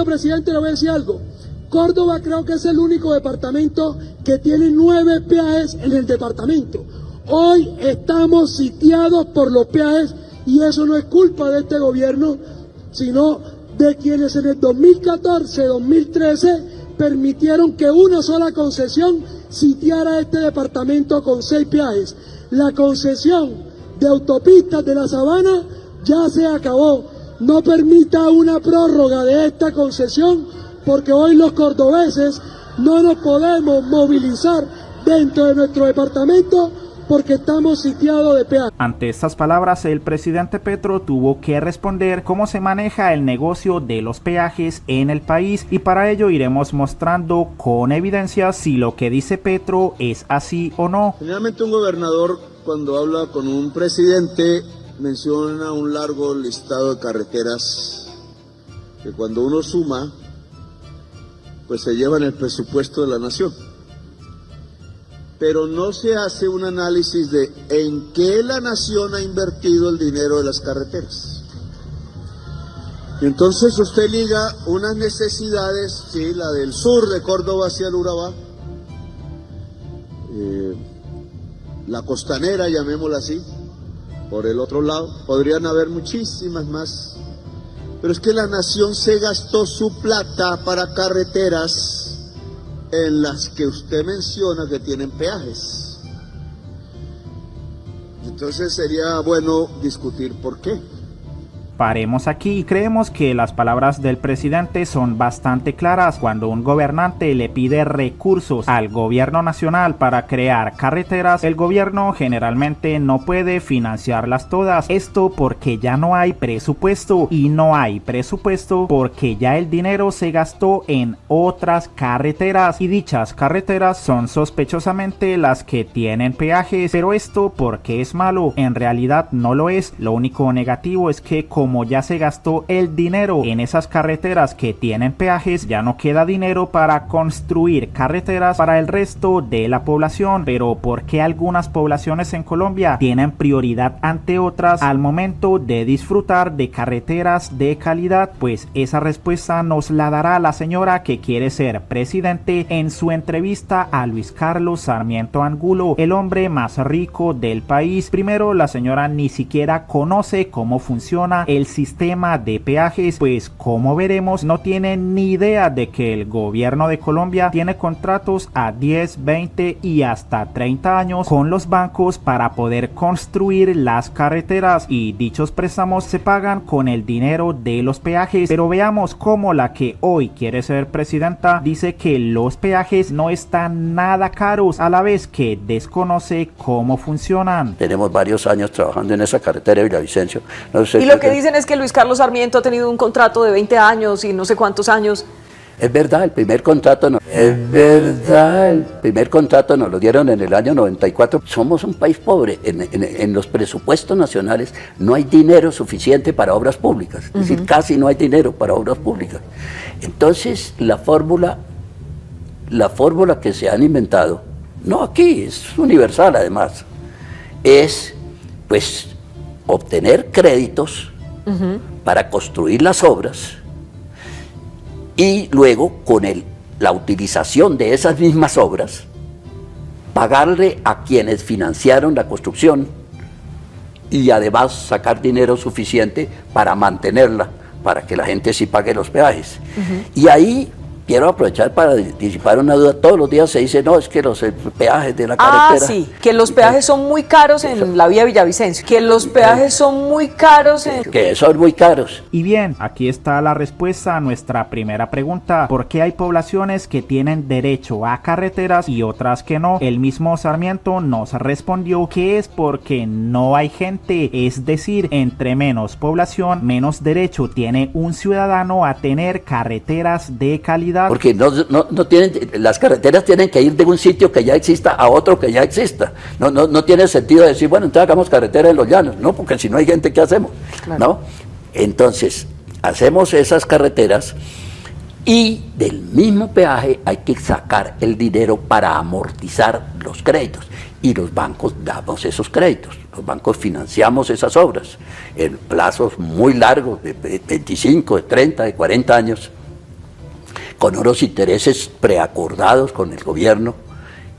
señor presidente, le voy a decir algo. Córdoba creo que es el único departamento que tiene 9 peajes en el departamento. Hoy estamos sitiados por los peajes y eso no es culpa de este gobierno, sino de quienes en el 2014-2013 permitieron que una sola concesión sitiara este departamento con 6 peajes. La concesión de autopistas de la Sabana ya se acabó. No permita una prórroga de esta concesión porque hoy los cordobeses no nos podemos movilizar dentro de nuestro departamento porque estamos sitiados de peajes. Ante estas palabras, el presidente Petro tuvo que responder cómo se maneja el negocio de los peajes en el país y para ello iremos mostrando con evidencia si lo que dice Petro es así o no. Generalmente un gobernador cuando habla con un presidente menciona un largo listado de carreteras que cuando uno suma pues se llevan el presupuesto de la nación. Pero no se hace un análisis de en qué la nación ha invertido el dinero de las carreteras. Y entonces usted liga unas necesidades, sí, la del sur de Córdoba hacia el Urabá, la costanera, llamémosla así, por el otro lado, podrían haber muchísimas más. Pero es que la nación se gastó su plata para carreteras en las que usted menciona que tienen peajes. Entonces sería bueno discutir por qué. Paremos aquí. Creemos que las palabras del presidente son bastante claras. Cuando un gobernante le pide recursos al gobierno nacional para crear carreteras, el gobierno generalmente no puede financiarlas todas. Esto porque ya no hay presupuesto y no hay presupuesto porque ya el dinero se gastó en otras carreteras y dichas carreteras son sospechosamente las que tienen peajes. Pero esto porque es malo, en realidad no lo es. Lo único negativo es que como ya se gastó el dinero en esas carreteras que tienen peajes, ya no queda dinero para construir carreteras para el resto de la población. Pero ¿por qué algunas poblaciones en Colombia tienen prioridad ante otras al momento de disfrutar de carreteras de calidad? Pues esa respuesta nos la dará la señora que quiere ser presidente en su entrevista a Luis Carlos Sarmiento Angulo, el hombre más rico del país. Primero, la señora ni siquiera conoce cómo funciona el sistema de peajes, pues como veremos no tiene ni idea de que el gobierno de Colombia tiene contratos a 10, 20 y hasta 30 años con los bancos para poder construir las carreteras y dichos préstamos se pagan con el dinero de los peajes. Pero veamos cómo la que hoy quiere ser presidenta dice que los peajes no están nada caros a la vez que desconoce cómo funcionan. Tenemos varios años trabajando en esa carretera de Villavicencio. No sé, y lo que dicen es que Luis Carlos Sarmiento ha tenido un contrato de 20 años y no sé cuántos años. Es verdad, el primer contrato nos lo dieron en el año 94. Somos un país pobre, en los presupuestos nacionales no hay dinero suficiente para obras públicas, es decir, casi no hay dinero para obras públicas. Entonces la fórmula que se han inventado, no aquí, es universal además, es pues obtener créditos para construir las obras y luego con la utilización de esas mismas obras pagarle a quienes financiaron la construcción y además sacar dinero suficiente para mantenerla, para que la gente sí pague los peajes. Y ahí quiero aprovechar para disipar una duda. Todos los días se dice, no, es que los peajes de la carretera... Ah, sí, que los peajes son muy caros en la vía Villavicencio, que los peajes son muy caros en... Que son muy caros. Y bien, aquí está la respuesta a nuestra primera pregunta. ¿Por qué hay poblaciones que tienen derecho a carreteras y otras que no? El mismo Sarmiento nos respondió que es porque no hay gente, es decir, entre menos población, menos derecho tiene un ciudadano a tener carreteras de calidad. Porque no tienen, las carreteras tienen que ir de un sitio que ya exista a otro que ya exista. No tiene sentido decir, bueno, entonces hagamos carretera en los llanos, no, porque si no hay gente, ¿qué hacemos? Claro. ¿No? Entonces, hacemos esas carreteras y del mismo peaje hay que sacar el dinero para amortizar los créditos. Y los bancos damos esos créditos, los bancos financiamos esas obras en plazos muy largos, de 25, de 30, de 40 años. con unos intereses preacordados con el gobierno,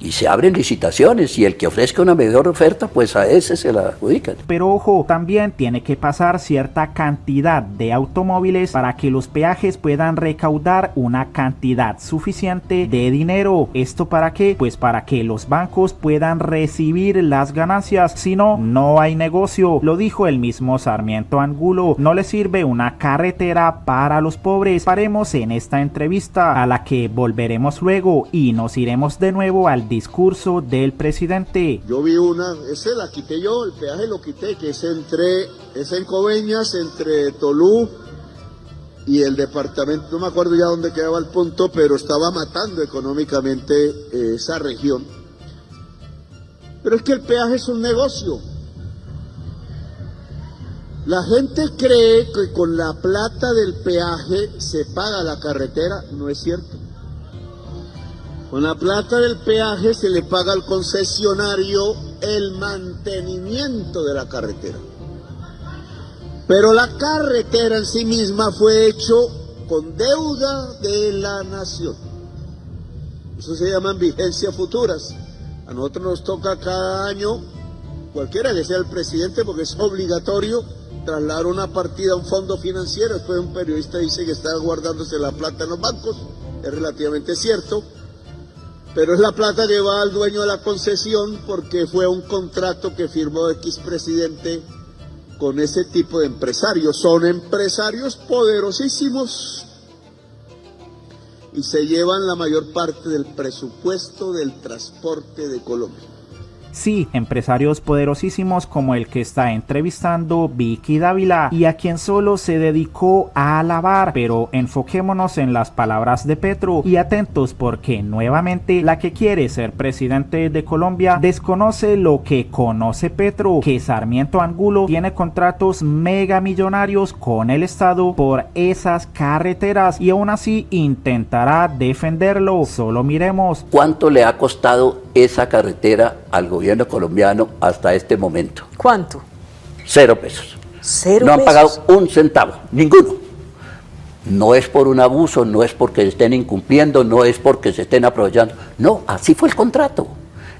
y se abren licitaciones y el que ofrezca una mejor oferta, pues a ese se la adjudican. Pero ojo, también tiene que pasar cierta cantidad de automóviles para que los peajes puedan recaudar una cantidad suficiente de dinero. ¿Esto para qué? Pues para que los bancos puedan recibir las ganancias, si no, no hay negocio. Lo dijo el mismo Sarmiento Angulo, no le sirve una carretera para los pobres. Paremos en esta entrevista a la que volveremos luego y nos iremos de nuevo al discurso del presidente. Yo vi una, ese la quité yo, el peaje lo quité, que es en Coveñas, entre Tolú y el departamento, no me acuerdo ya dónde quedaba el punto, pero estaba matando económicamente esa región. Pero es que el peaje es un negocio. La gente cree que con la plata del peaje se paga la carretera, no es cierto. Con la plata del peaje se le paga al concesionario el mantenimiento de la carretera. Pero la carretera en sí misma fue hecho con deuda de la nación. Eso se llaman vigencias futuras. A nosotros nos toca cada año, cualquiera que sea el presidente, porque es obligatorio trasladar una partida a un fondo financiero. Después un periodista dice que está guardándose la plata en los bancos. Es relativamente cierto. Pero es la plata que va al dueño de la concesión porque fue un contrato que firmó X presidente con ese tipo de empresarios. Son empresarios poderosísimos y se llevan la mayor parte del presupuesto del transporte de Colombia. Sí, empresarios poderosísimos como el que está entrevistando Vicky Dávila y a quien solo se dedicó a alabar, pero enfoquémonos en las palabras de Petro y atentos porque nuevamente la que quiere ser presidente de Colombia desconoce lo que conoce Petro, que Sarmiento Angulo tiene contratos megamillonarios con el Estado por esas carreteras y aún así intentará defenderlo. Solo miremos. ¿Cuánto le ha costado esa carretera al gobierno colombiano hasta este momento? ¿Cuánto? 0 pesos. 0 No han pesos. pagado un centavo, ninguno. No es por un abuso, no es porque estén incumpliendo, no es porque se estén aprovechando. No, así fue el contrato.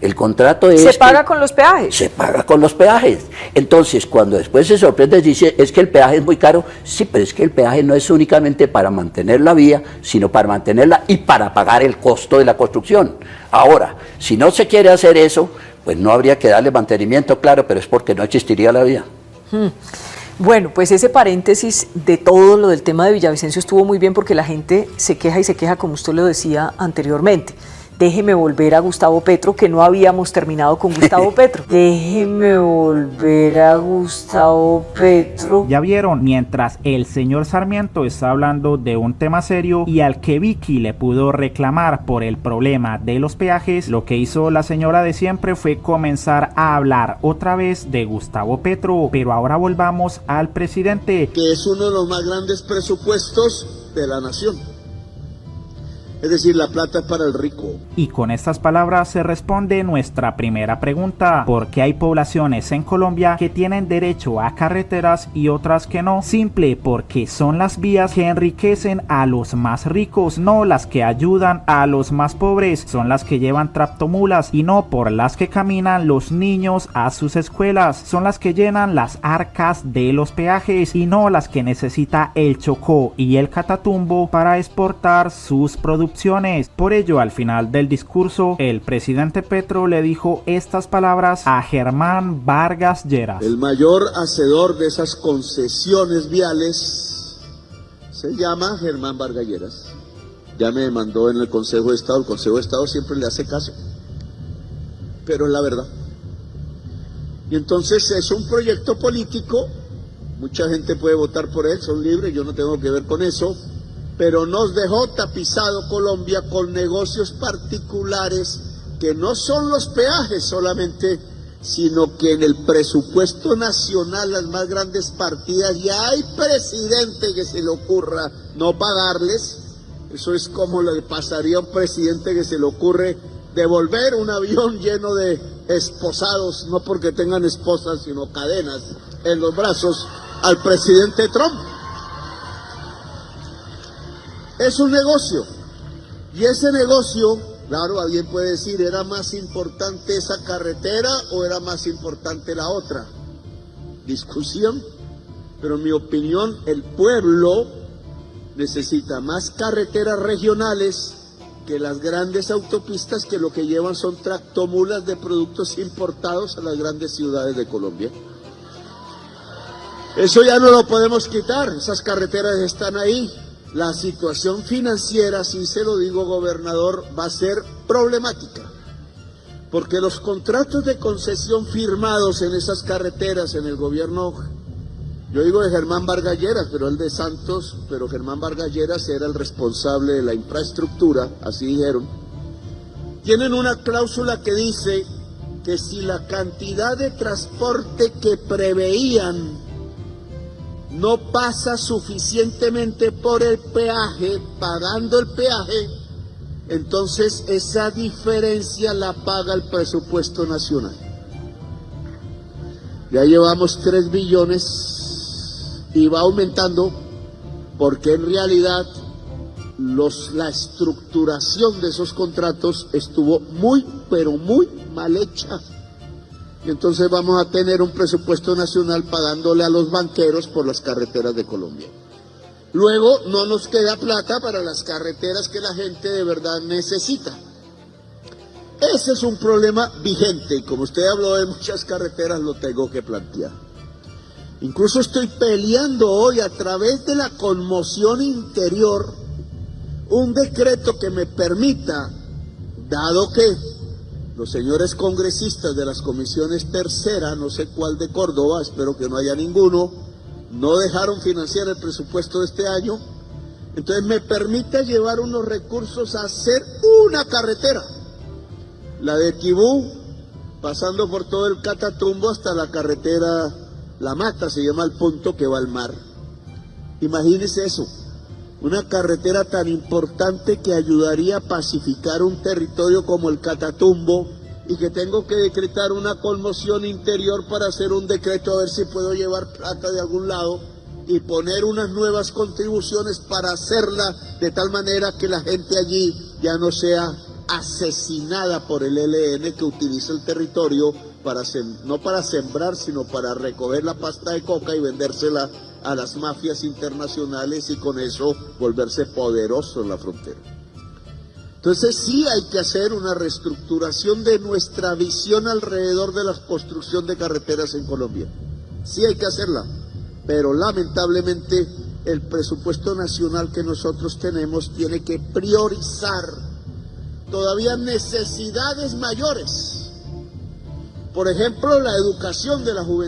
El contrato es... ¿Se paga con los peajes? Se paga con los peajes. Entonces, cuando después se sorprende, dice, es que el peaje es muy caro. Sí, pero es que el peaje no es únicamente para mantener la vía, sino para mantenerla y para pagar el costo de la construcción. Ahora, si no se quiere hacer eso, pues no habría que darle mantenimiento, claro, pero es porque no existiría la vía. Bueno, pues ese paréntesis de todo lo del tema de Villavicencio estuvo muy bien porque la gente se queja y se queja, como usted lo decía anteriormente. Déjeme volver a Gustavo Petro, que no habíamos terminado con Gustavo Petro. Déjeme volver a Gustavo Petro. Ya vieron, mientras el señor Sarmiento está hablando de un tema serio y al que Vicky le pudo reclamar por el problema de los peajes, lo que hizo la señora de siempre fue comenzar a hablar otra vez de Gustavo Petro. Pero ahora volvamos al presidente, que es uno de los más grandes presupuestos de la nación. Es decir, la plata es para el rico. y con estas palabras se responde nuestra primera pregunta: ¿por qué hay poblaciones en Colombia que tienen derecho a carreteras y otras que no? Simple, porque son las vías que enriquecen a los más ricos, no las que ayudan a los más pobres. Son las que llevan tractomulas y no por las que caminan los niños a sus escuelas. Son las que llenan las arcas de los peajes y no las que necesita el Chocó y el Catatumbo para exportar sus productos. Por ello, al final del discurso, el presidente Petro le dijo estas palabras a Germán Vargas Lleras. El mayor hacedor de esas concesiones viales se llama Germán Vargas Lleras. Ya me demandó en el Consejo de Estado. El Consejo de Estado siempre le hace caso, pero es la verdad. Y entonces es un proyecto político. Mucha gente puede votar por él, son libres, yo no tengo que ver con eso. Pero nos dejó tapizado Colombia con negocios particulares que no son los peajes solamente, sino que en el presupuesto nacional las más grandes partidas ya hay presidente que se le ocurra no pagarles. Eso es como le pasaría a un presidente que se le ocurre devolver un avión lleno de esposados, no porque tengan esposas sino cadenas en los brazos, al presidente Trump. Es un negocio. Y ese negocio, claro, alguien puede decir, ¿era más importante esa carretera o era más importante la otra? Discusión, pero en mi opinión el pueblo necesita más carreteras regionales que las grandes autopistas, que lo que llevan son tractomulas de productos importados a las grandes ciudades de Colombia. Eso ya no lo podemos quitar, esas carreteras están ahí. La situación financiera, sí se lo digo, gobernador, va a ser problemática, porque los contratos de concesión firmados en esas carreteras en el gobierno, yo digo de Germán Vargas Lleras, pero el de Santos, pero Germán Vargas Lleras era el responsable de la infraestructura, así dijeron, tienen una cláusula que dice que si la cantidad de transporte que preveían no pasa suficientemente por el peaje, pagando el peaje, entonces esa diferencia la paga el presupuesto nacional. Ya llevamos 3 billones y va aumentando, porque en realidad la estructuración de esos contratos estuvo muy, pero muy mal hecha. Y entonces vamos a tener un presupuesto nacional pagándole a los banqueros por las carreteras de Colombia. Luego no nos queda plata para las carreteras que la gente de verdad necesita. Ese es un problema vigente y como usted habló de muchas carreteras lo tengo que plantear. Incluso estoy peleando hoy a través de la conmoción interior un decreto que me permita, dado que los señores congresistas de las comisiones tercera, no sé cuál de Córdoba, espero que no haya ninguno, no dejaron financiar el presupuesto de este año, entonces me permite llevar unos recursos a hacer una carretera, la de Tibú, pasando por todo el Catatumbo hasta la carretera La Mata, se llama el punto que va al mar. Imagínense eso, una carretera tan importante que ayudaría a pacificar un territorio como el Catatumbo y que tengo que decretar una conmoción interior para hacer un decreto a ver si puedo llevar plata de algún lado y poner unas nuevas contribuciones para hacerla de tal manera que la gente allí ya no sea asesinada por el ELN que utiliza el territorio para no para sembrar, sino para recoger la pasta de coca y vendérsela a las mafias internacionales y con eso volverse poderoso en la frontera. Entonces sí hay que hacer una reestructuración de nuestra visión alrededor de la construcción de carreteras en Colombia. Sí hay que hacerla, pero lamentablemente el presupuesto nacional que nosotros tenemos tiene que priorizar todavía necesidades mayores. Por ejemplo, la educación de la juventud.